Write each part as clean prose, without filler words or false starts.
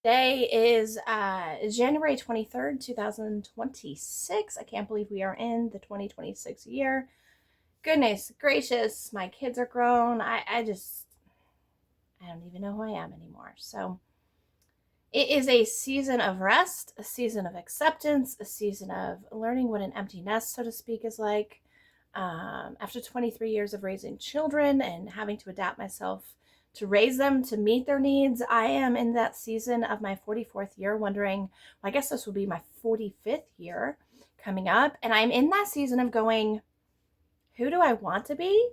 Today is January 23rd, 2026. I can't believe we are in the 2026 year. Goodness gracious, my kids are grown. I don't even know who I am anymore. So it is a season of rest, a season of acceptance, a season of learning what an empty nest, so to speak, is like. After 23 years of raising children and having to adapt myself to raise them to meet their needs, I am in that season of my 44th year, wondering, well, I guess this will be my 45th year coming up. And I'm in that season of going, who do I want to be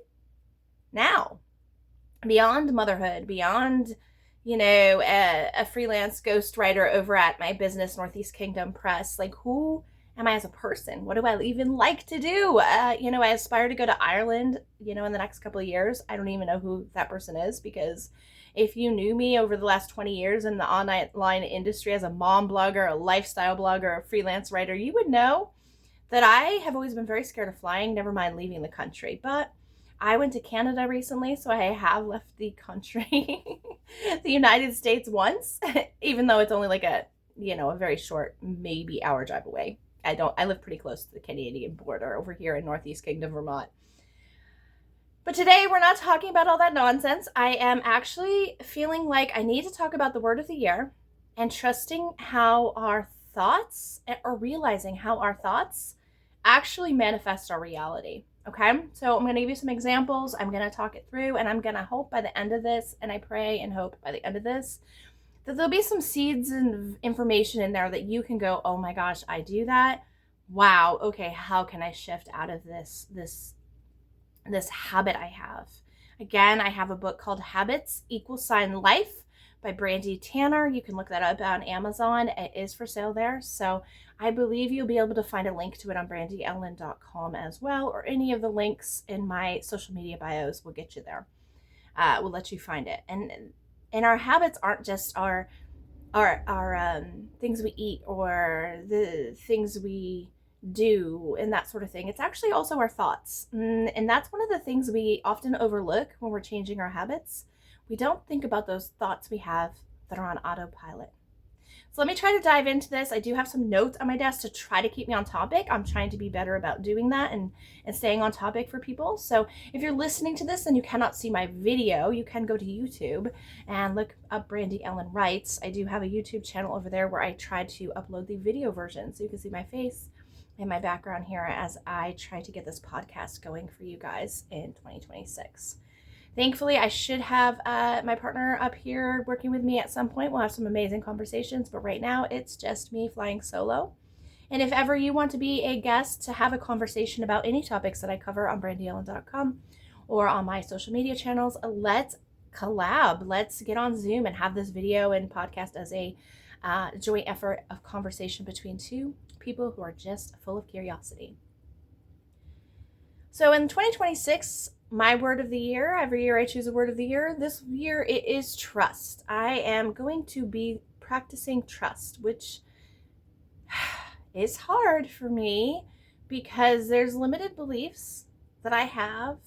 now? Beyond motherhood, beyond, a freelance ghostwriter over at my business, Northeast Kingdom Press. Like, who am I as a person? What do I even like to do? I aspire to go to Ireland, in the next couple of years. I don't even know who that person is, because if you knew me over the last 20 years in the online industry as a mom blogger, a lifestyle blogger, a freelance writer, you would know that I have always been very scared of flying, never mind leaving the country. But I went to Canada recently, so I have left the country, the United States once, even though it's only like a very short, maybe hour drive away. I live pretty close to the Canadian border over here in Northeast Kingdom, Vermont. But today we're not talking about all that nonsense. I am actually feeling like I need to talk about the word of the year and trusting how our thoughts, or realizing how our thoughts actually manifest our reality. Okay, so I'm going to give you some examples. I'm going to talk it through, and I'm going to hope by the end of this, and I pray and hope by the end of this, that there'll be some seeds and information in there that you can go, oh my gosh, I do that. Wow, okay, how can I shift out of this habit I have? Again, I have a book called Habits = Life by Brandy Tanner. You can look that up on Amazon. It is for sale there. So I believe you'll be able to find a link to it on brandyellen.com as well, or any of the links in my social media bios will get you there. Will let you find it. And our habits aren't just our things we eat or the things we do and that sort of thing. It's actually also our thoughts. And that's one of the things we often overlook when we're changing our habits. We don't think about those thoughts we have that are on autopilot. So let me try to dive into this. I do have some notes on my desk to try to keep me on topic. I'm trying to be better about doing that and staying on topic for people. So if you're listening to this and you cannot see my video, you can go to YouTube and look up Brandy Ellen Writes. I do have a YouTube channel over there where I try to upload the video version so you can see my face and my background here as I try to get this podcast going for you guys in 2026. Thankfully, I should have my partner up here working with me at some point. We'll have some amazing conversations, but right now it's just me flying solo. And if ever you want to be a guest to have a conversation about any topics that I cover on brandyellen.com or on my social media channels, let's collab. Let's get on Zoom and have this video and podcast as a joint effort of conversation between two people who are just full of curiosity. So in 2026, my word of the year, every year I choose a word of the year. This year it is trust. I am going to be practicing trust, which is hard for me because there's limited beliefs that I have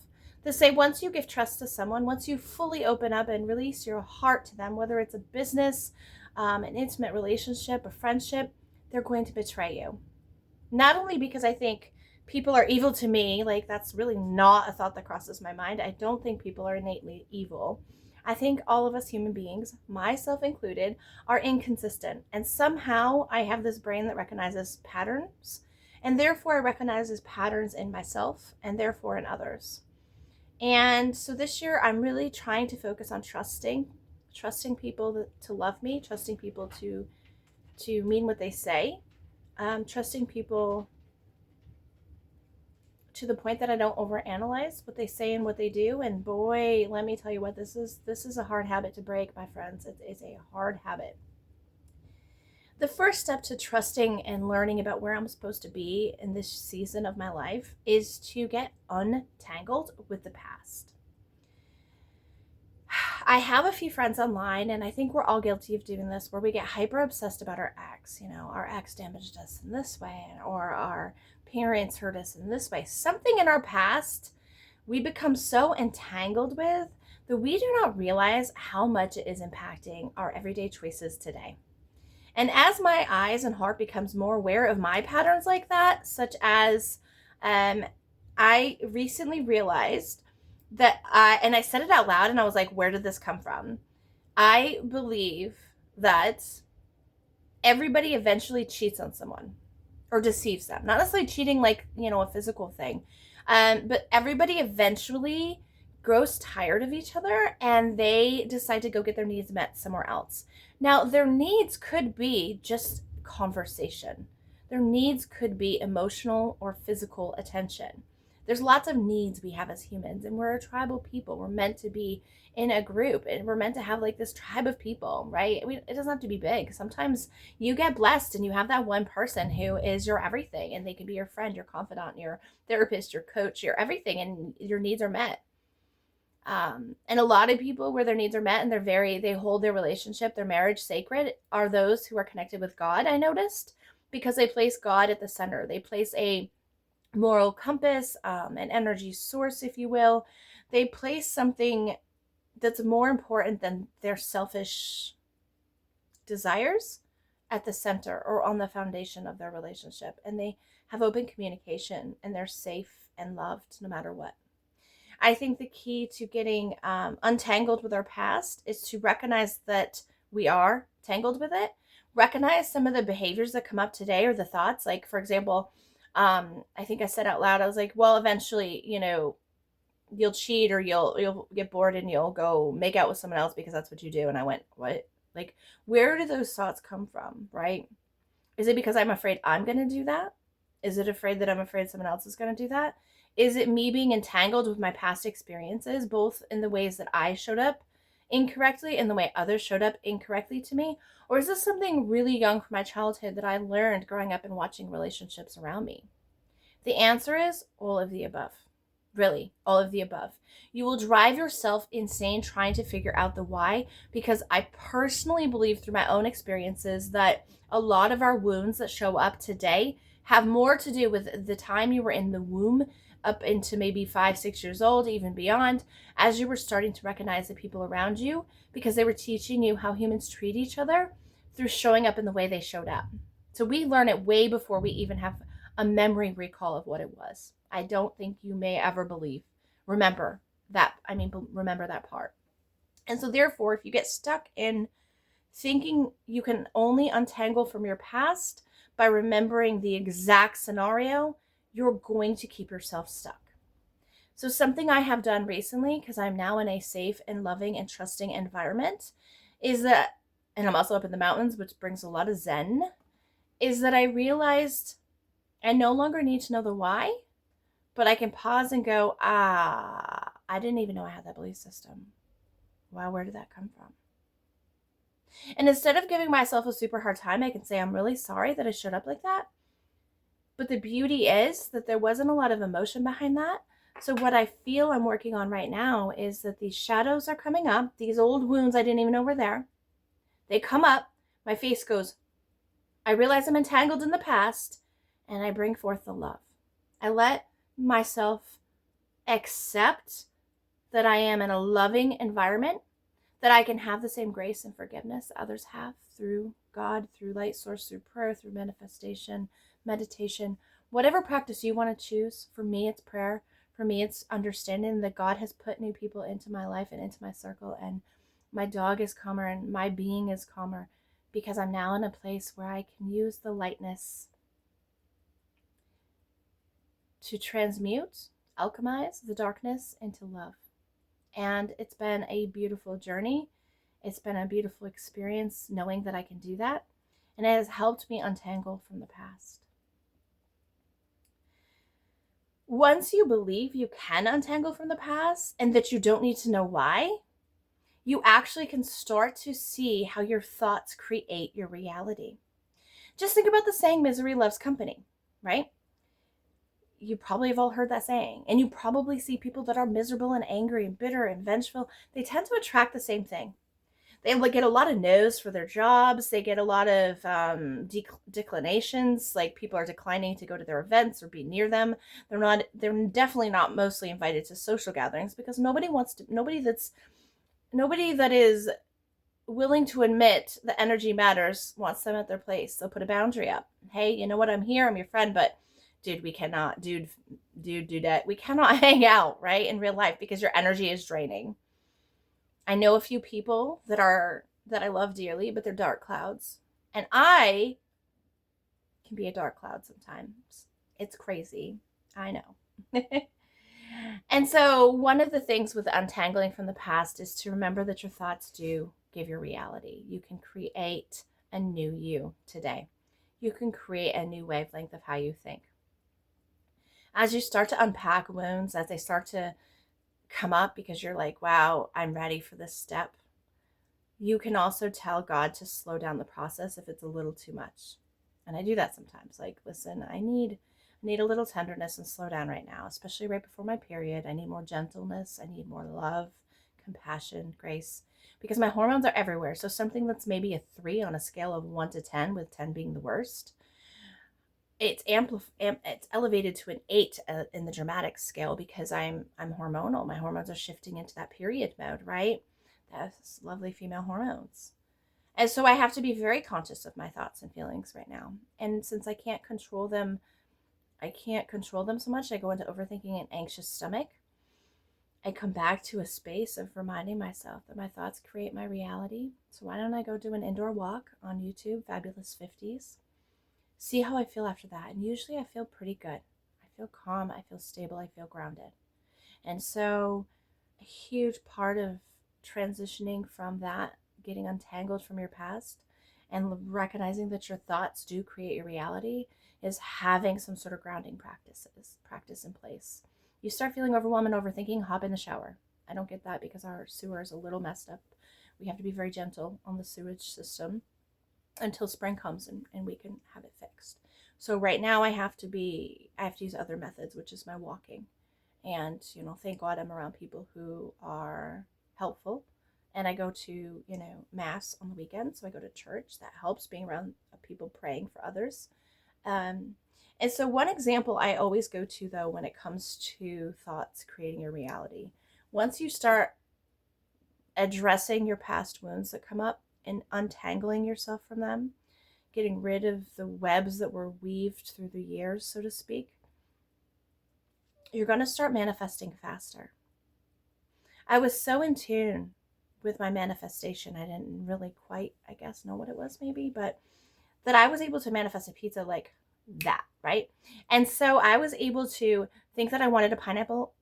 that say once you give trust to someone, once you fully open up and release your heart to them, whether it's a business, an intimate relationship, a friendship, they're going to betray you. Not only because I think people are evil to me, like that's really not a thought that crosses my mind. I don't think people are innately evil. I think all of us human beings, myself included, are inconsistent. And somehow I have this brain that recognizes patterns, and therefore I recognize patterns in myself and therefore in others. And so this year I'm really trying to focus on trusting people to love me, trusting people to mean what they say, trusting people to the point that I don't overanalyze what they say and what they do. And boy, let me tell you what, this is a hard habit to break, my friends. It is a hard habit. The first step to trusting and learning about where I'm supposed to be in this season of my life is to get untangled with the past. I have a few friends online, and I think we're all guilty of doing this, where we get hyper obsessed about our ex. Our ex damaged us in this way, or our parents hurt us in this way. Something in our past we become so entangled with that we do not realize how much it is impacting our everyday choices today. And as my eyes and heart becomes more aware of my patterns like that, such as I recently realized that and I said it out loud and I was like, where did this come from? I believe that everybody eventually cheats on someone or deceives them. Not necessarily cheating like, a physical thing. But everybody eventually grows tired of each other and they decide to go get their needs met somewhere else. Now, their needs could be just conversation. Their needs could be emotional or physical attention. There's lots of needs we have as humans, and we're a tribal people. We're meant to be in a group, and we're meant to have like this tribe of people, right? It doesn't have to be big. Sometimes you get blessed and you have that one person who is your everything, and they can be your friend, your confidant, your therapist, your coach, your everything, and your needs are met. And a lot of people where their needs are met and they hold their relationship, their marriage sacred, are those who are connected with God, I noticed, because they place God at the center. They place a moral compass, an energy source, if you will. They place something that's more important than their selfish desires at the center or on the foundation of their relationship. And they have open communication and they're safe and loved no matter what. I think the key to getting untangled with our past is to recognize that we are tangled with it. Recognize some of the behaviors that come up today or the thoughts. Like, for example, I think I said out loud, I was like, well, eventually, you'll cheat or you'll get bored and you'll go make out with someone else because that's what you do. And I went, what? Like, where do those thoughts come from, right? Is it because I'm afraid I'm going to do that? Is it afraid that I'm afraid someone else is going to do that? Is it me being entangled with my past experiences, both in the ways that I showed up incorrectly and the way others showed up incorrectly to me? Or is this something really young from my childhood that I learned growing up and watching relationships around me? The answer is all of the above. Really, all of the above. You will drive yourself insane trying to figure out the why, because I personally believe through my own experiences that a lot of our wounds that show up today have more to do with the time you were in the womb up into maybe 5-6 years old, even beyond, as you were starting to recognize the people around you because they were teaching you how humans treat each other through showing up in the way they showed up. So we learn it way before we even have a memory recall of what it was. I don't think you may ever remember that part. And so therefore, if you get stuck in thinking you can only untangle from your past by remembering the exact scenario, you're going to keep yourself stuck. So something I have done recently, because I'm now in a safe and loving and trusting environment, is that, and I'm also up in the mountains, which brings a lot of zen, is that I realized I no longer need to know the why, but I can pause and go, I didn't even know I had that belief system. Wow, where did that come from? And instead of giving myself a super hard time, I can say, I'm really sorry that I showed up like that. But the beauty is that there wasn't a lot of emotion behind that. So what I feel I'm working on right now is that these shadows are coming up, these old wounds I didn't even know were there. They come up, my face goes, I realize I'm entangled in the past, and I bring forth the love. I let myself accept that I am in a loving environment, that I can have the same grace and forgiveness that others have through God, through light source, through prayer, through manifestation, meditation, whatever practice you want to choose. For me, it's prayer. For me, it's understanding that God has put new people into my life and into my circle, and my dog is calmer and my being is calmer because I'm now in a place where I can use the lightness to transmute, alchemize the darkness into love. And it's been a beautiful journey. It's been a beautiful experience knowing that I can do that. And it has helped me untangle from the past. Once you believe you can untangle from the past and that you don't need to know why, you actually can start to see how your thoughts create your reality. Just think about the saying, misery loves company, right? You probably have all heard that saying. And you probably see people that are miserable and angry and bitter and vengeful. They tend to attract the same thing. They get a lot of no's for their jobs. They get a lot of declinations, like people are declining to go to their events or be near them. They're definitely not mostly invited to social gatherings because nobody that is willing to admit that energy matters wants them at their place. They'll put a boundary up. Hey, you know what? I'm here. I'm your friend, but dude, we cannot, dudette, we cannot hang out, right? In real life because your energy is draining. I know a few people that I love dearly, but they're dark clouds. And I can be a dark cloud sometimes. It's crazy. I know. And so, one of the things with untangling from the past is to remember that your thoughts do give your reality. You can create a new you today. You can create a new wavelength of how you think. As you start to unpack wounds, as they start to come up because you're like, wow, I'm ready for this step, you can also tell God to slow down the process if it's a little too much. And I do that sometimes. Like, listen, I need a little tenderness and slow down right now, especially right before my period. I need more gentleness. I need more love, compassion, grace, because my hormones are everywhere. So something that's maybe a 3 on a scale of 1 to 10, with 10 being the worst, it's it's elevated to an 8 in the dramatic scale because I'm hormonal. My hormones are shifting into that period mode, right? That's lovely female hormones. And so I have to be very conscious of my thoughts and feelings right now. And since I can't control them so much. I go into overthinking and anxious stomach. I come back to a space of reminding myself that my thoughts create my reality. So why don't I go do an indoor walk on YouTube, Fabulous 50s? See how I feel after that. And usually I feel pretty good. I feel calm. I feel stable. I feel grounded. And so a huge part of transitioning from that, getting untangled from your past, and recognizing that your thoughts do create your reality is having some sort of grounding practice in place. You start feeling overwhelmed and overthinking, hop in the shower. I don't get that because our sewer is a little messed up. We have to be very gentle on the sewage system until spring comes and we can have it fixed. So right now I have to use other methods, which is my walking. And, thank God I'm around people who are helpful. And I go to, mass on the weekend. So I go to church. That helps, being around people praying for others. And so one example I always go to, though, when it comes to thoughts creating your reality, once you start addressing your past wounds that come up and untangling yourself from them, getting rid of the webs that were weaved through the years, so to speak, you're going to start manifesting faster. I was so in tune with my manifestation. I didn't really quite, know what it was maybe, but that I was able to manifest a pizza like that, right? And so I was able to think that I wanted a pineapple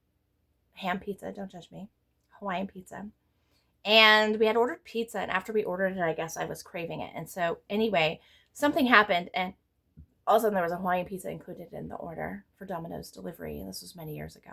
ham pizza, don't judge me, Hawaiian pizza. And we had ordered pizza, and after we ordered it, I guess I was craving it. And so anyway, something happened, and all of a sudden there was a Hawaiian pizza included in the order for Domino's delivery, and this was many years ago.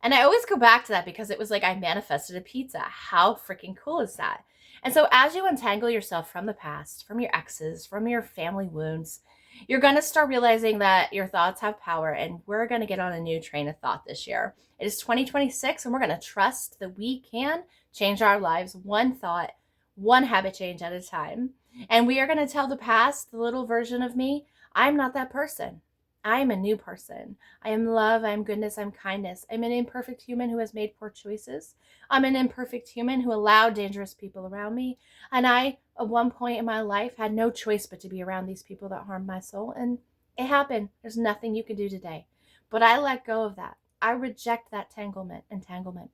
And I always go back to that because it was like I manifested a pizza. How freaking cool is that? And so as you untangle yourself from the past, from your exes, from your family wounds, you're going to start realizing that your thoughts have power, and we're going to get on a new train of thought this year. It is 2026, and we're going to trust that we can change our lives one thought, one habit change at a time. And we are going to tell the past, the little version of me, I'm not that person. I am a new person. I am love. I am goodness. I'm kindness. I'm an imperfect human who has made poor choices. I'm an imperfect human who allowed dangerous people around me. And I, at one point in my life, had no choice but to be around these people that harmed my soul. And it happened. There's nothing you can do today. But I let go of that. I reject that entanglement.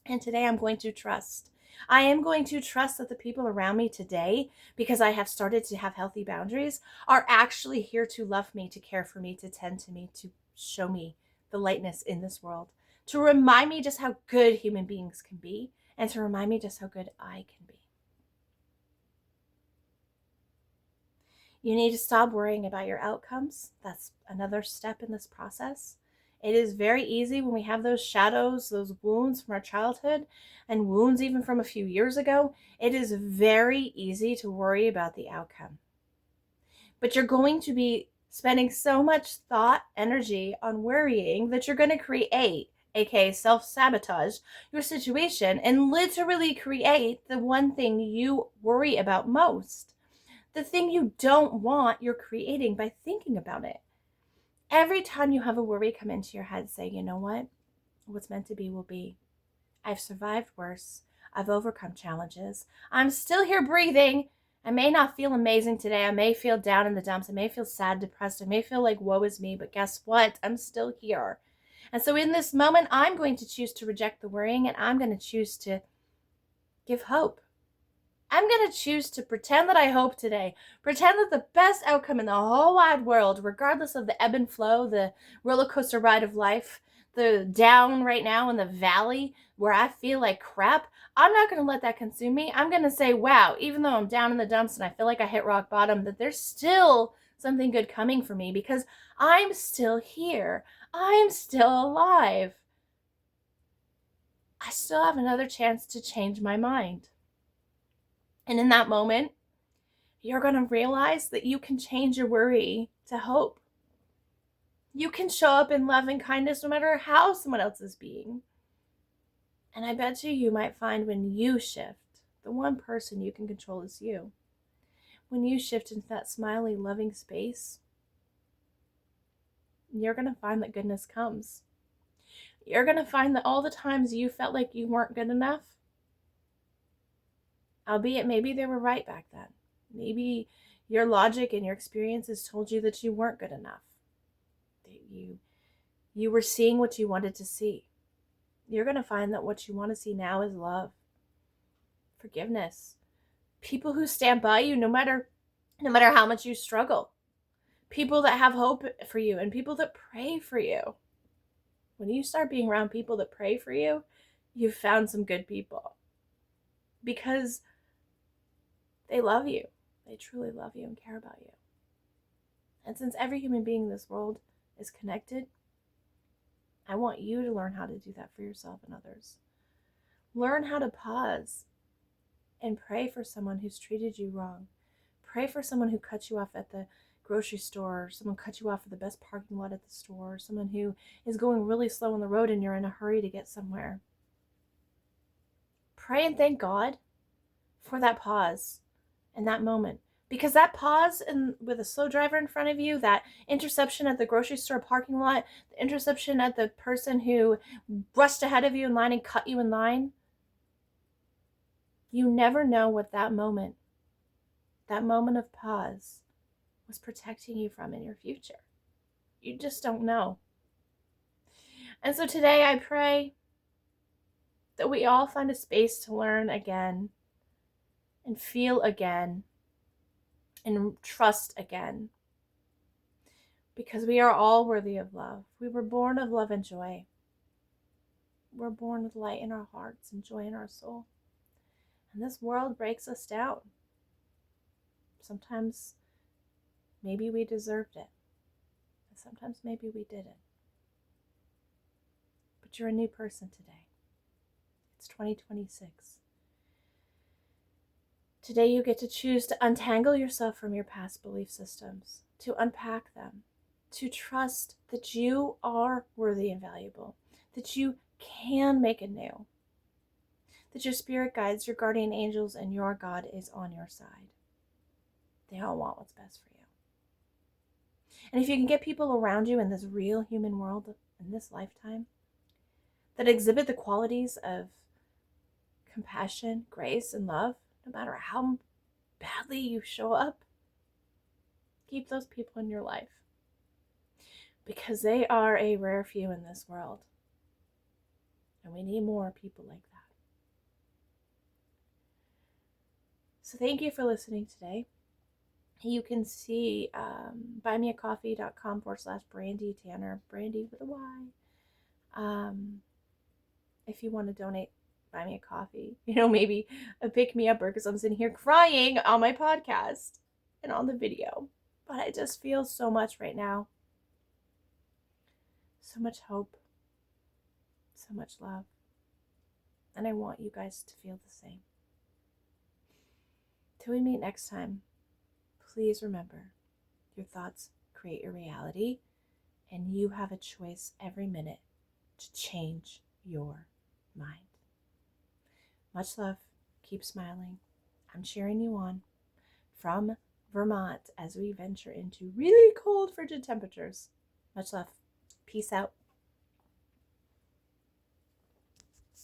And today I'm going to trust. I am going to trust that the people around me today, because I have started to have healthy boundaries, are actually here to love me, to care for me, to tend to me, to show me the lightness in this world, to remind me just how good human beings can be, and to remind me just how good I can be. You need to stop worrying about your outcomes. That's another step in this process. It is very easy when we have those shadows, those wounds from our childhood, and wounds even from a few years ago. It is very easy to worry about the outcome. But you're going to be spending so much thought, energy on worrying that you're going to create, aka self-sabotage, your situation and literally create the one thing you worry about most. The thing you don't want, you're creating by thinking about it. Every time you have a worry come into your head, say, you know what? What's meant to be will be. I've survived worse. I've overcome challenges. I'm still here breathing. I may not feel amazing today. I may feel down in the dumps. I may feel sad, depressed. I may feel like woe is me, but guess what? I'm still here. And so in this moment, I'm going to choose to reject the worrying, and I'm going to choose to give hope. I'm going to choose to pretend that I hope today. Pretend that the best outcome in the whole wide world, regardless of the ebb and flow, the roller coaster ride of life, the down right now in the valley where I feel like crap, I'm not going to let that consume me. I'm going to say, wow, even though I'm down in the dumps and I feel like I hit rock bottom, that there's still something good coming for me because I'm still here. I'm still alive. I still have another chance to change my mind. And in that moment, you're going to realize that you can change your worry to hope. You can show up in love and kindness no matter how someone else is being. And I bet you might find when you shift, the one person you can control is you. When you shift into that smiley, loving space, you're going to find that goodness comes. You're going to find that all the times you felt like you weren't good enough, albeit maybe they were right back then. Maybe your logic and your experiences told you that you weren't good enough. That you were seeing what you wanted to see. You're going to find that what you want to see now is love, forgiveness, people who stand by you no matter how much you struggle, people that have hope for you and people that pray for you. When you start being around people that pray for you, you've found some good people because they love you. They truly love you and care about you. And since every human being in this world is connected, I want you to learn how to do that for yourself and others. Learn how to pause and pray for someone who's treated you wrong. Pray for someone who cut you off at the grocery store, someone cut you off at the best parking lot at the store, someone who is going really slow on the road and you're in a hurry to get somewhere. Pray and thank God for that pause and that moment. Because that pause with a slow driver in front of you, that interception at the grocery store parking lot, the interception at the person who rushed ahead of you in line and cut you in line, you never know what that moment of pause was protecting you from in your future. You just don't know. And so today I pray that we all find a space to learn again and feel again and trust again. Because we are all worthy of love. We were born of love and joy. We're born with light in our hearts and joy in our soul. And this world breaks us down. Sometimes maybe we deserved it. And sometimes maybe we didn't. But you're a new person today. It's 2026. Today you get to choose to untangle yourself from your past belief systems, to unpack them, to trust that you are worthy and valuable, that you can make it new, that your spirit guides, your guardian angels, and your God is on your side. They all want what's best for you. And if you can get people around you in this real human world, in this lifetime, that exhibit the qualities of compassion, grace, and love, no matter how badly you show up, keep those people in your life. Because they are a rare few in this world. And we need more people like that. So thank you for listening today. You can see buymeacoffee.com/Brandy Tanner, Brandy with a Y. If you want to donate, buy me a coffee. Maybe a pick me upper because I'm sitting here crying on my podcast and on the video. But I just feel so much right now. So much hope. So much love. And I want you guys to feel the same. Till we meet next time, please remember, your thoughts create your reality, and you have a choice every minute to change your mind. Much love. Keep smiling. I'm cheering you on from Vermont as we venture into really cold, frigid temperatures. Much love. Peace out.